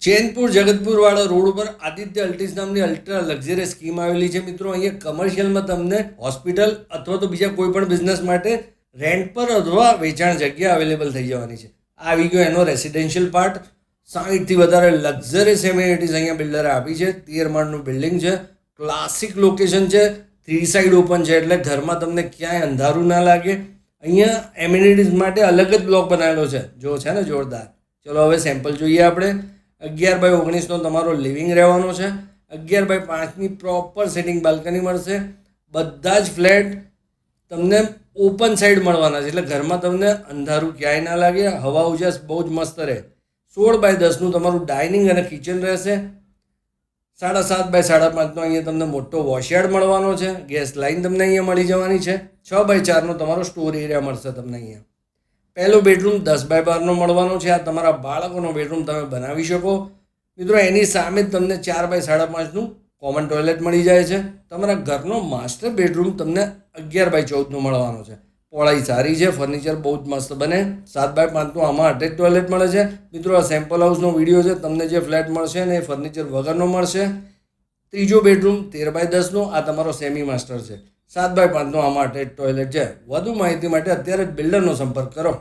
Chainpur જગતપુરવાળા road ઉપર આદિત્ય અલ્ટિસ નામની ultra luxurious scheme આવેલી છે મિત્રો. અહીંયા કમર્શિયલમાં તમને હોસ્પિટલ અથવા તો બીજા કોઈ પણ બિઝનેસ માટે રેન્ટ પર અથવા વેચાણ જગ્યા અવેલેબલ થઈ જવાની છે. આ આવી ગયો એનો રેસિડેન્શિયલ પાર્ટ. 60થી વધારે લક્ઝરિયસ એમિનિટીઝ અહીંયા બિલ્ડરે આપી છે. 13 માળનું બિલ્ડિંગ છે, ક્લાસિક લોકેશન છે, 3 સાઈડ ઓપન છે એટલે ઘરમાં તમને ક્યાંય અંધારું ના લાગે. અહીંયા એમિનિટીઝ માટે અલગ જ બ્લોક બનાવેલો છે, જો છે ને જોરદાર. ચલો હવે સેમ્પલ જોઈએ આપણે. 11x19નો તમારો લિવિંગ રહેવાનો છે. 11x5ની પ્રોપર સેટિંગ બાલ્કની મળશે. બધા જ ફ્લેટ તમને ઓપન સાઈડ મળવાના છે એટલે ઘરમાં તમને અંધારું ક્યાંય ના લાગે, હવા ઉજાસ બહુ જ મસ્ત રહે. 16x10નું તમારું ડાઇનિંગ અને કિચન રહેશે. 7.5x5નો અહીંયા તમને મોટો વોશયાર્ડ મળવાનો છે. ગેસ લાઇન તમને અહીંયા મળી જવાની છે. 6x4નો તમારો સ્ટોર એરિયા મળશે તમને અહીંયા. પહેલો બેડરૂમ 10x12નો મળવાનો છે. આ તમારા બાળકોનો બેડરૂમ તમે બનાવી શકો મિત્રો. એની સામે જ તમને 4x5.5નું કોમન ટોયલેટ મળી જાય છે. તમારા ઘરનો માસ્ટર બેડરૂમ તમને 11x14નો મળવાનો છે. પહોળાઈ સારી છે, ફર્નિચર બહુ જ મસ્ત બને. 7x5નું આમાં અટેચ ટોયલેટ મળે છે મિત્રો. આ સેમ્પલ હાઉસનો વિડીયો છે. તમને જે ફ્લેટ મળશે ને એ ફર્નિચર વગરનો મળશે. ત્રીજો બેડરૂમ 13x10નો, આ તમારો સેમી માસ્ટર છે. 7x5નો આમાં અટેચ ટોયલેટ છે. વધુ માહિતી માટે અત્યારે જ બિલ્ડરનો સંપર્ક કરો.